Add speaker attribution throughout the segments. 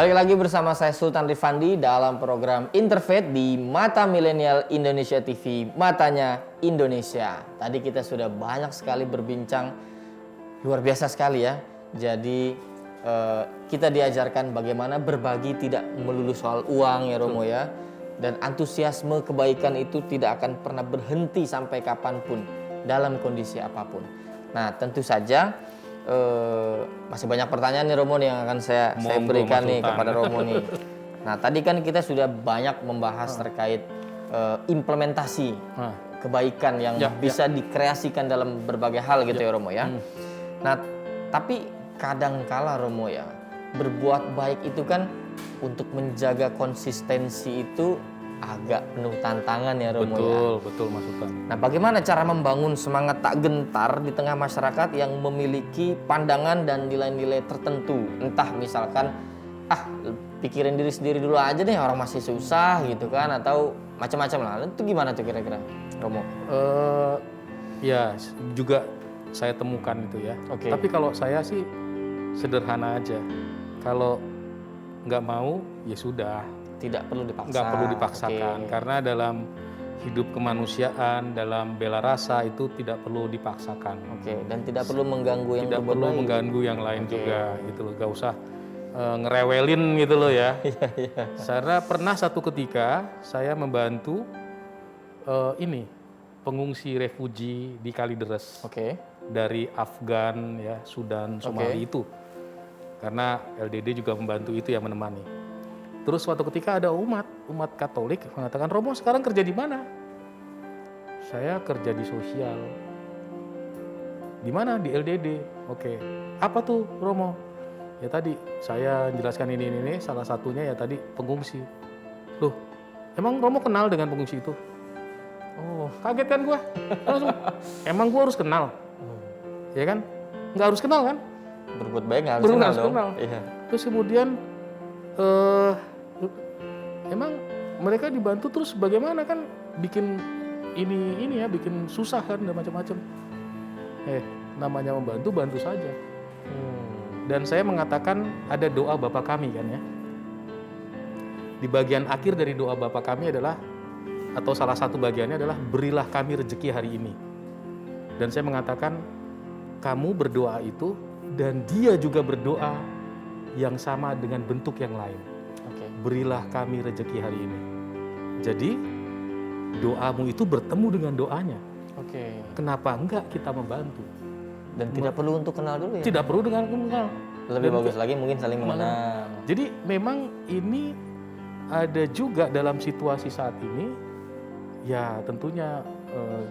Speaker 1: Balik lagi bersama saya Sultan Rifandi dalam program Interfaith di Mata Milenial Indonesia TV, Matanya Indonesia. Tadi kita sudah banyak sekali berbincang, luar biasa sekali ya. Jadi kita diajarkan bagaimana berbagi tidak melulu soal uang ya Romo ya. Dan antusiasme kebaikan itu tidak akan pernah berhenti sampai kapanpun dalam kondisi apapun. Nah tentu saja masih banyak pertanyaan nih Romo nih yang akan saya berikan nih kepada Romo nih. Nah tadi kan kita sudah banyak membahas terkait implementasi kebaikan yang bisa dikreasikan dalam berbagai hal gitu ya Romo ya. Nah tapi kadangkala Romo ya, berbuat baik itu kan untuk menjaga konsistensi itu agak penuh tantangan ya Romo ya.
Speaker 2: Betul masukan.
Speaker 1: Nah bagaimana cara membangun semangat tak gentar di tengah masyarakat yang memiliki pandangan dan nilai-nilai tertentu. Entah misalkan, pikirin diri sendiri dulu aja deh, orang masih susah gitu kan. Atau macam-macam lah. Itu gimana tuh kira-kira Romo?
Speaker 2: Ya juga saya temukan itu ya. Tapi kalau saya sih sederhana aja. Kalau nggak mau ya sudah.
Speaker 1: Tidak perlu dipaksa.
Speaker 2: Nggak perlu dipaksakan, karena dalam hidup kemanusiaan, dalam bela rasa itu tidak perlu dipaksakan.
Speaker 1: Dan tidak perlu mengganggu yang
Speaker 2: tidak perlu mengganggu yang lain juga, gitu loh. Gak usah ngerewelin gitu loh ya. Karena pernah satu ketika saya membantu pengungsi refugi di Kalideres dari Afgan, ya, Sudan, Somali itu. Karena LDD juga membantu itu yang menemani. Terus suatu ketika ada umat Katolik mengatakan, Romo sekarang kerja di mana? Saya kerja di sosial. Di mana? Di LDD. Apa tuh Romo? Ya tadi saya jelaskan ini, salah satunya ya tadi pengungsi. Loh, emang Romo kenal dengan pengungsi itu? Oh, kaget kan gua. Langsung, emang gua harus kenal? Ya kan? Nggak harus kenal kan?
Speaker 1: Berbuat baik nggak harus kenal.
Speaker 2: Iya. Terus kemudian emang mereka dibantu terus bagaimana kan bikin ini ya, bikin susah kan dan macam-macam. Namanya membantu, bantu saja. Dan saya mengatakan ada doa Bapa kami kan ya. Di bagian akhir dari doa Bapa kami adalah, atau salah satu bagiannya adalah, berilah kami rezeki hari ini. Dan saya mengatakan kamu berdoa itu dan dia juga berdoa yang sama dengan bentuk yang lain. Berilah kami rezeki hari ini. Jadi doamu itu bertemu dengan doanya. Kenapa enggak kita membantu?
Speaker 1: Dan tidak perlu untuk kenal dulu ya?
Speaker 2: Tidak perlu dengan kenal.
Speaker 1: Lebih bagus lagi mungkin saling mengenal.
Speaker 2: Jadi memang ini ada juga dalam situasi saat ini, ya tentunya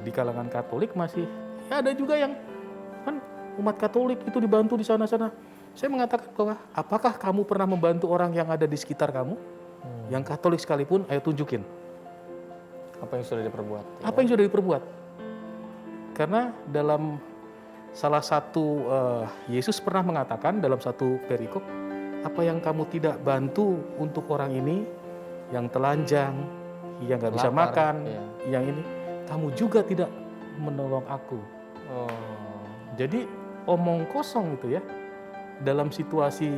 Speaker 2: di kalangan Katolik masih ya ada juga yang kan umat Katolik itu dibantu di sana-sana. Saya mengatakan bahwa apakah kamu pernah membantu orang yang ada di sekitar kamu? Yang Katolik sekalipun, ayo tunjukin.
Speaker 1: Apa yang sudah diperbuat?
Speaker 2: Apa yang sudah diperbuat? Karena dalam salah satu, Yesus pernah mengatakan dalam satu perikop, apa yang kamu tidak bantu untuk orang ini, yang telanjang, yang gak bisa makan, yang ini, kamu juga tidak menolong aku. Jadi omong kosong itu ya. Dalam situasi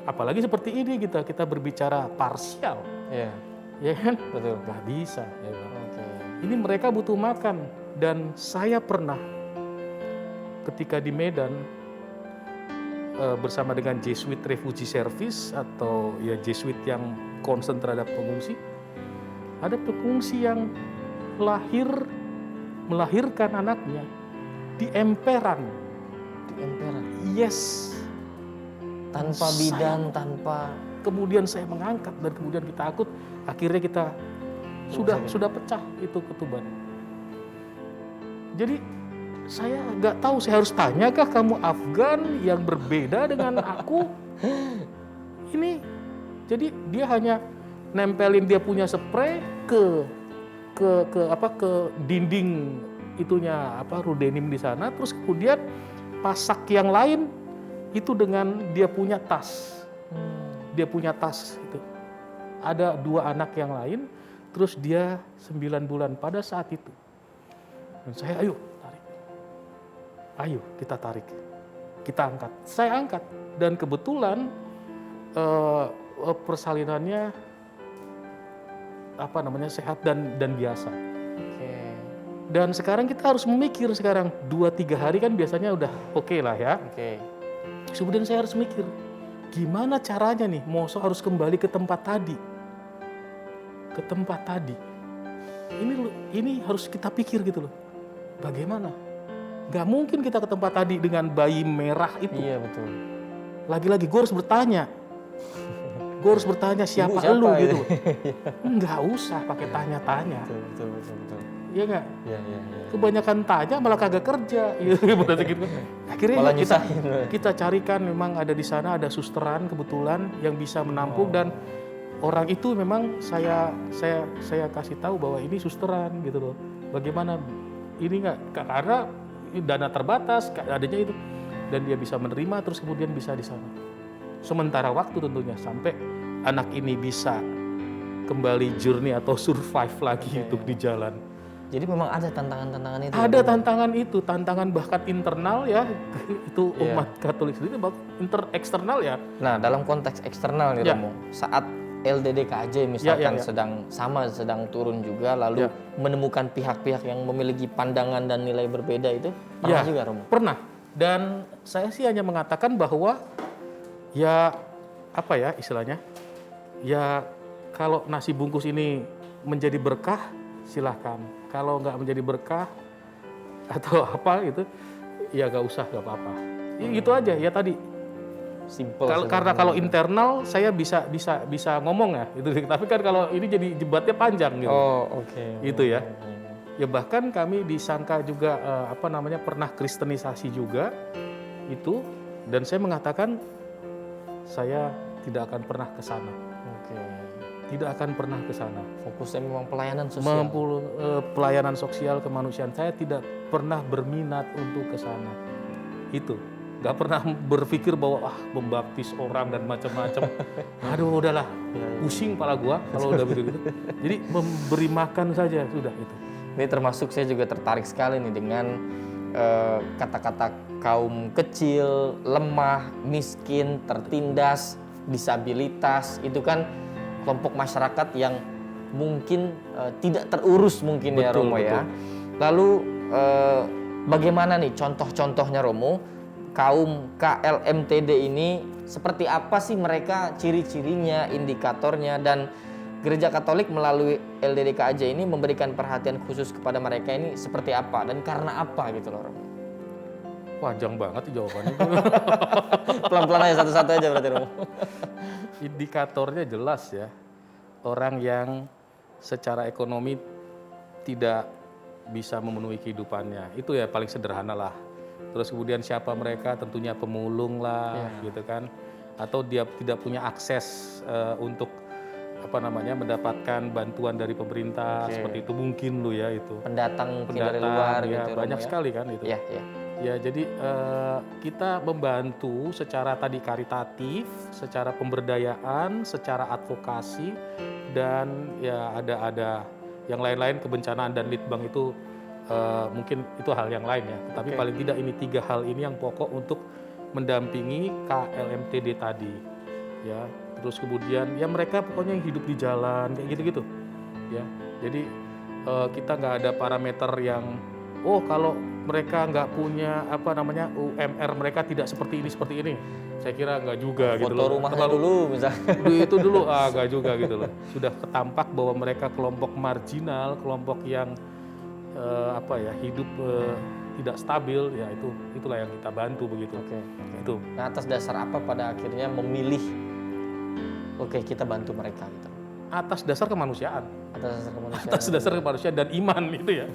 Speaker 2: apalagi seperti ini kita berbicara parsial, ya kan?
Speaker 1: Betul.
Speaker 2: Gak bisa. Ya. Ini mereka butuh makan, dan saya pernah ketika di Medan bersama dengan Jesuit Refugee Service atau ya Jesuit yang concern terhadap pengungsi. Ada pengungsi yang melahirkan anaknya di emperan.
Speaker 1: Di emperan.
Speaker 2: Yes.
Speaker 1: Tanpa bidan, tanpa.
Speaker 2: Kemudian saya mengangkat dan kemudian kita akut, akhirnya kita sudah pecah itu ketuban. Jadi saya nggak tahu, saya harus tanyakah kamu Afgan yang berbeda dengan aku? Ini jadi dia hanya nempelin dia punya spray ke dinding itunya rudenim di sana, terus kemudian pasak yang lain itu dengan dia punya tas. Dia punya tas itu. Ada 2 anak yang lain, terus dia 9 bulan pada saat itu. Dan saya ayo tarik. Ayo kita tarik. Kita angkat. Saya angkat dan kebetulan persalinannya sehat dan biasa.
Speaker 1: Oke.
Speaker 2: Dan sekarang kita harus memikir sekarang 2-3 hari kan biasanya udah oke lah ya.
Speaker 1: Oke.
Speaker 2: Kemudian saya harus mikir gimana caranya nih Moso harus kembali ke tempat tadi. Ke tempat tadi. Ini harus kita pikir gitu loh. Bagaimana? Gak mungkin kita ke tempat tadi dengan bayi merah itu.
Speaker 1: Iya betul.
Speaker 2: Lagi-lagi gue harus bertanya. Gue harus bertanya siapa lu gitu. Nggak usah pakai tanya-tanya.
Speaker 1: Betul.
Speaker 2: Iya nggak?
Speaker 1: Iya.
Speaker 2: Kebanyakan tanya malah kagak kerja. Gitu. Akhirnya
Speaker 1: Malah
Speaker 2: kita carikan memang ada di sana ada susteran kebetulan yang bisa menampung dan orang itu memang saya kasih tahu bahwa ini susteran gitu loh. Bagaimana ini nggak karena dana terbatas adanya itu dan dia bisa menerima terus kemudian bisa di sana. Sementara waktu tentunya sampai anak ini bisa kembali journey atau survive lagi untuk di jalan.
Speaker 1: Jadi memang ada tantangan-tantangan itu.
Speaker 2: Ada tantangan itu, tantangan bahkan internal ya, itu umat Katolik sendiri, eksternal ya.
Speaker 1: Nah, dalam konteks eksternal nih Romo, saat LDDKJ misalkan sedang turun juga, lalu menemukan pihak-pihak yang memiliki pandangan dan nilai berbeda itu, pernah juga Romo?
Speaker 2: Pernah, dan saya sih hanya mengatakan bahwa ya apa ya istilahnya, ya kalau nasi bungkus ini menjadi berkah, silahkan. Kalau nggak menjadi berkah atau apa gitu, ya nggak usah, nggak apa-apa. Itu aja ya tadi.
Speaker 1: Simple.
Speaker 2: Karena kalau internal saya bisa ngomong ya, itu. Tapi kan kalau ini jadi debatnya panjang gitu.
Speaker 1: Oh oke.
Speaker 2: Itu ya. Ya bahkan kami disangka juga pernah kristenisasi juga itu, dan saya mengatakan saya tidak akan pernah ke sana.
Speaker 1: Oke.
Speaker 2: Tidak akan pernah ke sana.
Speaker 1: Fokusnya memang pelayanan sosial.
Speaker 2: Pelayanan sosial kemanusiaan. Saya tidak pernah berminat untuk ke sana. Itu. Gak pernah berpikir bahwa membaptis orang dan macam-macam. Aduh udahlah. Pusing kepala gua kalau udah begitu. Jadi memberi makan saja sudah itu.
Speaker 1: Ini termasuk saya juga tertarik sekali nih dengan kata-kata kaum kecil, lemah, miskin, tertindas, disabilitas. Itu kan kelompok masyarakat yang mungkin tidak terurus mungkin ya Romo ya. Lalu bagaimana nih contoh-contohnya Romo, kaum KLMTD ini seperti apa sih mereka, ciri-cirinya, indikatornya, dan Gereja Katolik melalui LDDKJ ini memberikan perhatian khusus kepada mereka ini seperti apa dan karena apa gitu loh Romo?
Speaker 2: Panjang banget jawabannya.
Speaker 1: Pelan-pelan aja satu-satu aja berarti Romo.
Speaker 2: Indikatornya jelas ya, orang yang secara ekonomi tidak bisa memenuhi kehidupannya, itu ya paling sederhana lah. Terus kemudian siapa mereka, tentunya pemulung lah gitu kan, atau dia tidak punya akses untuk mendapatkan bantuan dari pemerintah seperti itu mungkin lo ya itu.
Speaker 1: Pendatang dari luar
Speaker 2: ya,
Speaker 1: gitu
Speaker 2: banyak
Speaker 1: Romo,
Speaker 2: sekali kan itu. Ya jadi kita membantu secara tadi karitatif, secara pemberdayaan, secara advokasi, dan ya ada yang lain-lain kebencanaan dan litbang itu mungkin itu hal yang lain ya. Tapi paling tidak ini 3 hal ini yang pokok untuk mendampingi KLMTD tadi ya. Terus kemudian ya mereka pokoknya yang hidup di jalan kayak gitu-gitu ya. Jadi kita nggak ada parameter yang kalau mereka nggak punya UMR mereka tidak seperti ini. Saya kira nggak juga gitu loh.
Speaker 1: Foto rumahnya dulu misalnya.
Speaker 2: Itu dulu nggak juga gitu loh. Sudah ketampak bahwa mereka kelompok marginal, kelompok yang hidup tidak stabil ya, itulah yang kita bantu begitu. Itu.
Speaker 1: Nah, atas dasar apa pada akhirnya memilih kita bantu mereka gitu?
Speaker 2: Atas dasar kemanusiaan.
Speaker 1: Atas dasar kemanusiaan
Speaker 2: dan iman itu ya.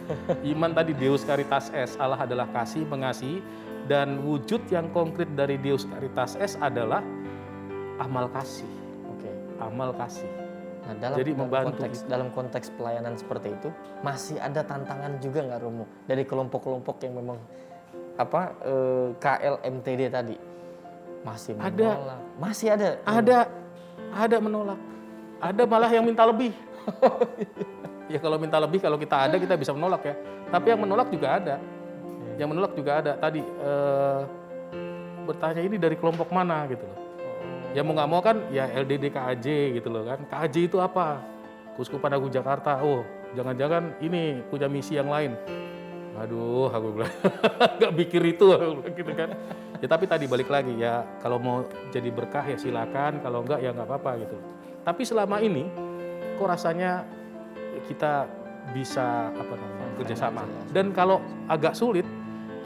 Speaker 2: Iman tadi Deus Caritas Est, Allah adalah kasih, mengasihi, dan wujud yang konkret dari Deus Caritas Est adalah amal kasih. Amal kasih.
Speaker 1: Nah, dalam konteks pelayanan seperti itu masih ada tantangan juga nggak Romo dari kelompok-kelompok yang memang KLMTD tadi masih menolak? Masih ada.
Speaker 2: Ada menolak. Ada malah yang minta lebih. Ya kalau minta lebih, kalau kita ada kita bisa menolak ya. Tapi yang menolak juga ada. Yang menolak juga ada. Tadi bertanya ini dari kelompok mana gitu loh. Ya mau nggak mau kan ya LDD KAJ gitu loh kan. KAJ itu apa? Keuskupan Agung Jakarta. Oh, jangan-jangan ini punya misi yang lain. Aduh, aku bilang nggak pikir itu aku bilang gitu kan. Ya tapi tadi balik lagi ya, kalau mau jadi berkah ya silakan, kalau enggak ya nggak apa-apa gitu. Tapi selama ini kok rasanya kita bisa apa namanya kerjasama. Dan kalau agak sulit,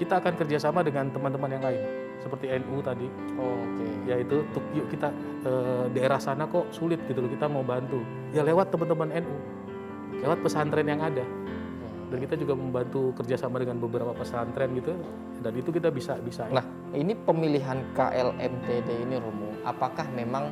Speaker 2: kita akan kerjasama dengan teman-teman yang lain. Seperti NU tadi,
Speaker 1: Oke.
Speaker 2: yaitu yuk kita daerah sana kok sulit gitu loh, kita mau bantu. Ya lewat teman-teman NU, lewat pesantren yang ada. Dan kita juga membantu kerjasama dengan beberapa pesantren gitu, dan itu kita bisa.
Speaker 1: Nah, ini pemilihan KLMTD ini Romo, apakah memang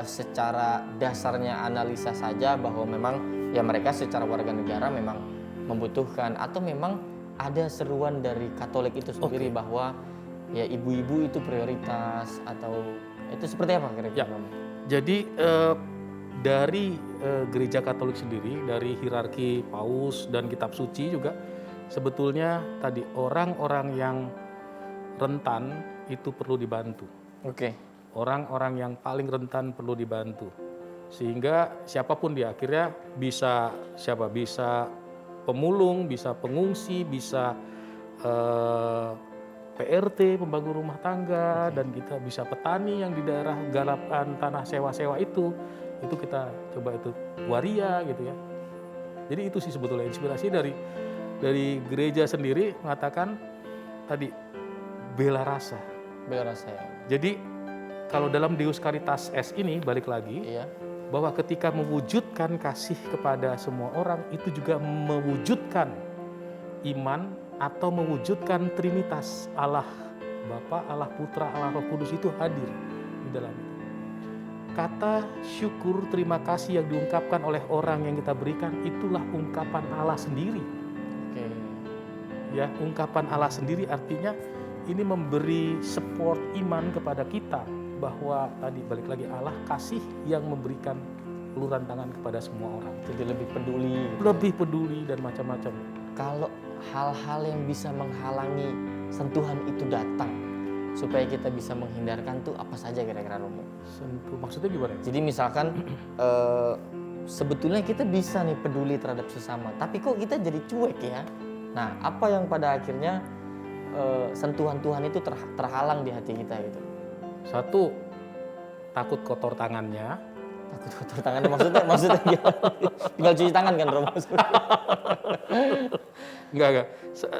Speaker 1: secara dasarnya analisa saja bahwa memang ya mereka secara warga negara memang membutuhkan, atau memang ada seruan dari Katolik itu sendiri bahwa ya ibu-ibu itu prioritas, atau itu seperti apa kira-kira?
Speaker 2: Ya. Jadi dari gereja Katolik sendiri, dari hierarki paus dan kitab suci juga sebetulnya tadi orang-orang yang rentan itu perlu dibantu.
Speaker 1: Oke.
Speaker 2: Orang-orang yang paling rentan perlu dibantu. Sehingga siapapun dia akhirnya bisa pemulung, bisa pengungsi, bisa PRT, pembangun rumah tangga, dan kita bisa petani yang di daerah garapan tanah sewa-sewa itu kita coba itu waria gitu ya. Jadi itu sih sebetulnya inspirasi dari gereja sendiri mengatakan tadi bela rasa.
Speaker 1: Bela rasa ya.
Speaker 2: Jadi kalau dalam Deus Caritas S ini balik lagi,
Speaker 1: Iya.
Speaker 2: bahwa ketika mewujudkan kasih kepada semua orang itu juga mewujudkan iman atau mewujudkan Trinitas, Allah Bapa, Allah Putra, Allah Roh Kudus itu hadir di dalam itu. Kata syukur, terima kasih yang diungkapkan oleh orang yang kita berikan, itulah ungkapan Allah sendiri.
Speaker 1: Oke.
Speaker 2: Ya, ungkapan Allah sendiri artinya ini memberi support iman kepada kita bahwa tadi balik lagi Allah kasih yang memberikan uluran tangan kepada semua orang.
Speaker 1: Jadi lebih peduli.
Speaker 2: Lebih peduli dan macam-macam.
Speaker 1: Kalau hal-hal yang bisa menghalangi sentuhan itu datang supaya kita bisa menghindarkan tuh apa saja kira-kira Romo?
Speaker 2: Sentuh, maksudnya gimana?
Speaker 1: Jadi misalkan sebetulnya kita bisa nih peduli terhadap sesama, tapi kok kita jadi cuek ya? Nah, apa yang pada akhirnya sentuhan Tuhan itu terhalang di hati kita gitu?
Speaker 2: Satu, takut kotor tangannya.
Speaker 1: Takut kotor tangannya maksudnya tinggal cuci tangan kan Romo?
Speaker 2: Enggak.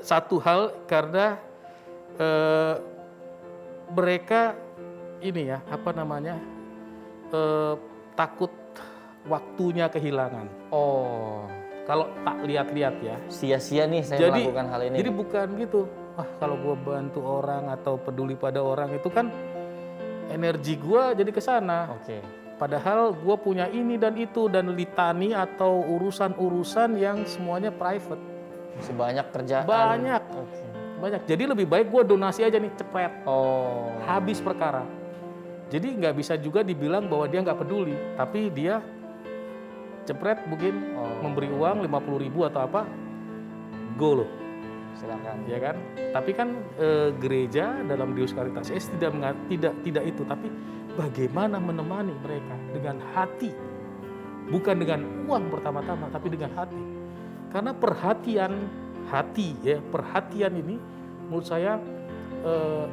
Speaker 2: Satu hal karena mereka ini ya, apa namanya, takut waktunya kehilangan.
Speaker 1: Oh,
Speaker 2: Kalau tak lihat-lihat ya.
Speaker 1: sia-sia nih saya melakukan hal ini.
Speaker 2: Jadi bukan gitu. Wah, kalau gue bantu orang atau peduli pada orang itu kan energi gue jadi ke sana.
Speaker 1: Oke.
Speaker 2: Padahal gue punya ini dan itu dan litani atau urusan-urusan yang semuanya private.
Speaker 1: Masih banyak kerjaan.
Speaker 2: Banyak.
Speaker 1: Oke.
Speaker 2: Banyak. Jadi lebih baik gue donasi aja nih, cepet.
Speaker 1: Oh.
Speaker 2: Habis perkara. Jadi nggak bisa juga dibilang bahwa dia nggak peduli, tapi dia cepret mungkin memberi uang 50.000 atau apa, go loh,
Speaker 1: Silakan.
Speaker 2: ya kan? Tapi kan gereja dalam Deus Caritas S tidak itu, tapi bagaimana menemani mereka dengan hati, bukan dengan uang pertama-tama, tapi dengan hati. Karena perhatian hati ya, perhatian ini menurut saya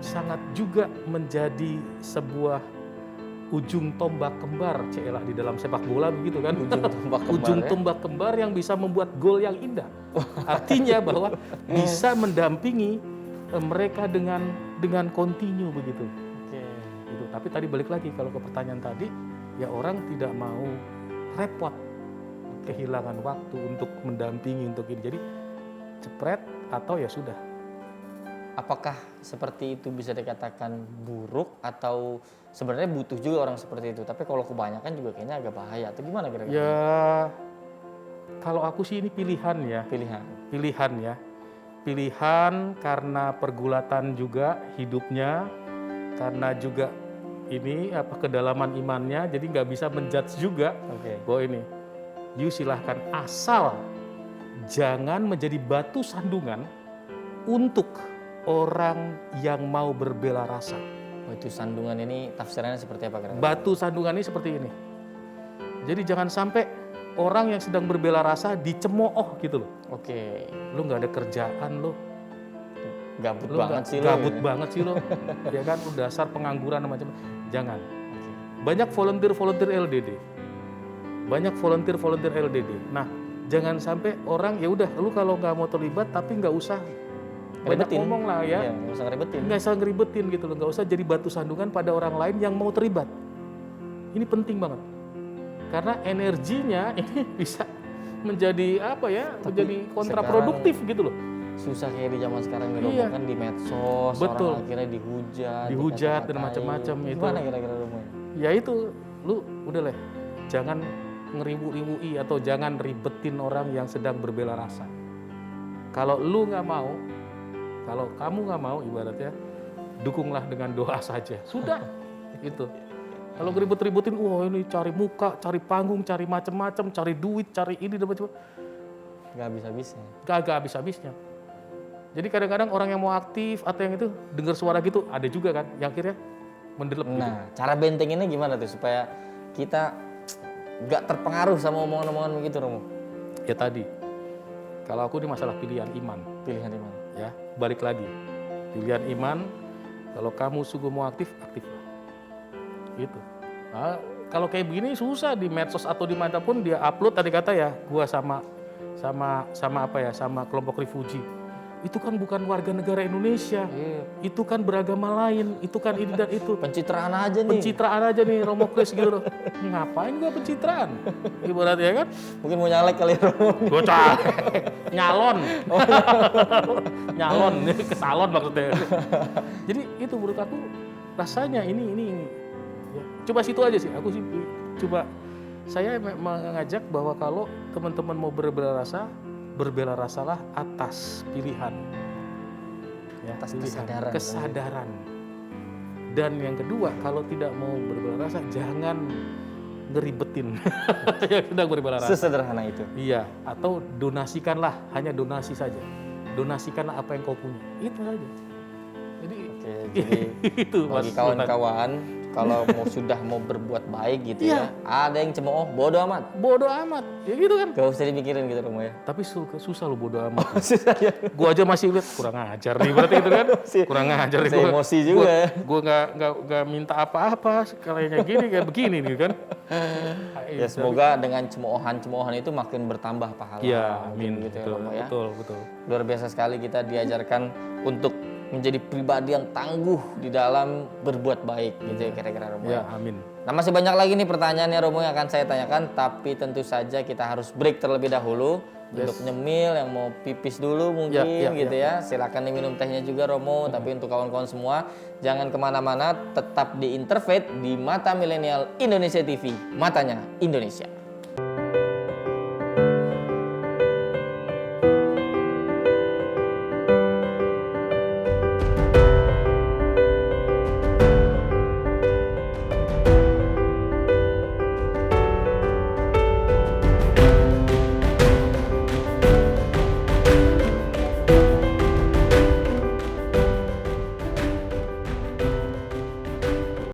Speaker 2: sangat juga menjadi sebuah ujung tombak kembar, celah di dalam sepak bola begitu kan?
Speaker 1: Ujung tombak kembar,
Speaker 2: ujung
Speaker 1: ya?
Speaker 2: tombak kembar yang bisa membuat gol yang indah. Artinya bahwa bisa mendampingi mereka dengan kontinu begitu.
Speaker 1: Oke.
Speaker 2: Gitu. Tapi tadi balik lagi kalau ke pertanyaan tadi, ya orang tidak mau repot, kehilangan waktu untuk mendampingi untuk ini. Jadi cepret atau ya sudah.
Speaker 1: Apakah seperti itu bisa dikatakan buruk atau sebenarnya butuh juga orang seperti itu? Tapi kalau kebanyakan juga kayaknya agak bahaya. Atau gimana kira-kira?
Speaker 2: Ya kalau aku sih ini pilihan ya. Pilihan ya. Pilihan karena pergulatan juga hidupnya, karena juga ini apa kedalaman imannya, jadi nggak bisa menjudge juga bahwa ini. You silahkan asal jangan menjadi batu sandungan untuk orang yang mau berbela rasa.
Speaker 1: Batu sandungan ini tafsirannya seperti apa kira-kira?
Speaker 2: Batu sandungan ini seperti ini. Jadi jangan sampai orang yang sedang berbela rasa dicemooh gitu loh.
Speaker 1: Oke.
Speaker 2: Lu nggak ada kerjaan lo,
Speaker 1: Gabut
Speaker 2: lu
Speaker 1: banget sih lo.
Speaker 2: gabut
Speaker 1: gitu.
Speaker 2: banget sih lo, ya kan? Lu dasar pengangguran dan macam. Jangan.
Speaker 1: Oke.
Speaker 2: Banyak volunteer LDD, banyak volunteer LDD. Nah, jangan sampai orang ya udah, lu kalau nggak mau terlibat tapi nggak usah banyak
Speaker 1: Ngeribetin.
Speaker 2: ngomong lah ya.
Speaker 1: Iya, nggak usah ngeribetin.
Speaker 2: Nggak usah ngeribetin gitu loh, nggak usah jadi batu sandungan pada orang lain yang mau terlibat. Ini penting banget, karena energinya ini bisa menjadi apa ya, menjadi kontraproduktif gitu loh.
Speaker 1: Susah kayak di zaman sekarang nih Romo,
Speaker 2: Iya.
Speaker 1: kan di medsos,
Speaker 2: Betul.
Speaker 1: orang akhirnya dihujat,
Speaker 2: Dihujat dan
Speaker 1: dikata-katain.
Speaker 2: macam-macam itu.
Speaker 1: Gimana kira-kira Romo?
Speaker 2: Ya itu, lu udah lah, jangan ngeribu-ribui atau jangan ribetin orang yang sedang berbela rasa. Kalau lu nggak mau, kalau kamu nggak mau ibaratnya, dukunglah dengan doa saja. Sudah, itu. Kalau ngeribet-ribetin, wah ini cari muka, cari panggung, cari macam-macam, cari duit, cari ini dan macam-macam,
Speaker 1: Gak habis-habisnya.
Speaker 2: gak habis-habisnya. Jadi kadang-kadang orang yang mau aktif atau yang itu dengar suara gitu, ada juga kan yang akhirnya mendelep gitu.
Speaker 1: Nah, cara bentenginnya gimana tuh supaya kita gak terpengaruh sama omongan-omongan begitu Romo?
Speaker 2: Ya tadi, kalau aku ini masalah pilihan iman,
Speaker 1: Pilihan di mana?
Speaker 2: ya balik lagi, pilihan iman. Kalau kamu sungguh mau aktif, aktiflah. Gitu. Nah, kalau kayak begini susah di medsos atau di mana pun dia upload tadi kata ya, gua sama apa ya, sama kelompok refugi. Itu kan bukan warga negara Indonesia.
Speaker 1: Iya.
Speaker 2: Itu kan beragama lain, itu kan ini dan itu.
Speaker 1: Pencitraan aja nih.
Speaker 2: Pencitraan aja nih Romo Kris gitu loh. Ngapain gua pencitraan? Ibarat ya kan?
Speaker 1: Mungkin mau nyalek kali Romo.
Speaker 2: Bocah. Nyalon. Nyalon ke salon maksudnya. Jadi itu menurut aku rasanya ini. Ya, coba situ aja sih. Aku sih coba saya mengajak bahwa kalau teman-teman mau berbela rasa, berbela rasalah atas pilihan. Ya,
Speaker 1: Atas
Speaker 2: pilihan,
Speaker 1: kesadaran.
Speaker 2: kesadaran. Dan yang kedua, kalau tidak mau berbela rasa, jangan ngeribetin yang sedang berbela rasa.
Speaker 1: Sesederhana itu.
Speaker 2: Iya, atau donasikanlah, hanya donasi saja. Donasikanlah apa yang kau punya. Itu saja. Jadi,
Speaker 1: Oke, jadi
Speaker 2: itu
Speaker 1: bagi
Speaker 2: Mas Sultan.
Speaker 1: kawan-kawan kalau sudah mau berbuat baik gitu
Speaker 2: Iya.
Speaker 1: ya, ada yang cemooh, bodoh amat.
Speaker 2: Bodoh amat, ya gitu kan.
Speaker 1: Gak usah dipikirin gitu Romo ya.
Speaker 2: Tapi susah lo bodoh amat.
Speaker 1: Susah ya.
Speaker 2: Gua aja masih lihat kurang ajar nih, berarti itu kan. Kurang ajar nih.
Speaker 1: Masih emosi juga ya.
Speaker 2: Gua nggak minta apa-apa, sekalinya gini kayak begini nih kan.
Speaker 1: Ya semoga dengan cemoohan-cemoohan itu makin bertambah pahala.
Speaker 2: Iya,
Speaker 1: Mungkin
Speaker 2: amin.
Speaker 1: gitu ya
Speaker 2: Betul,
Speaker 1: Romo ya.
Speaker 2: betul.
Speaker 1: Luar biasa sekali kita diajarkan untuk menjadi pribadi yang tangguh di dalam berbuat baik gitu ya kira-kira Romo
Speaker 2: Ya,
Speaker 1: ya.
Speaker 2: amin.
Speaker 1: Nah masih banyak lagi nih pertanyaannya Romo yang akan saya tanyakan, tapi tentu saja kita harus break terlebih dahulu untuk nyemil, yang mau pipis dulu mungkin gitu ya. Silakan diminum tehnya juga Romo, tapi untuk kawan-kawan semua jangan kemana-mana, tetap di Interfaith di Mata Milenial Indonesia TV, matanya Indonesia.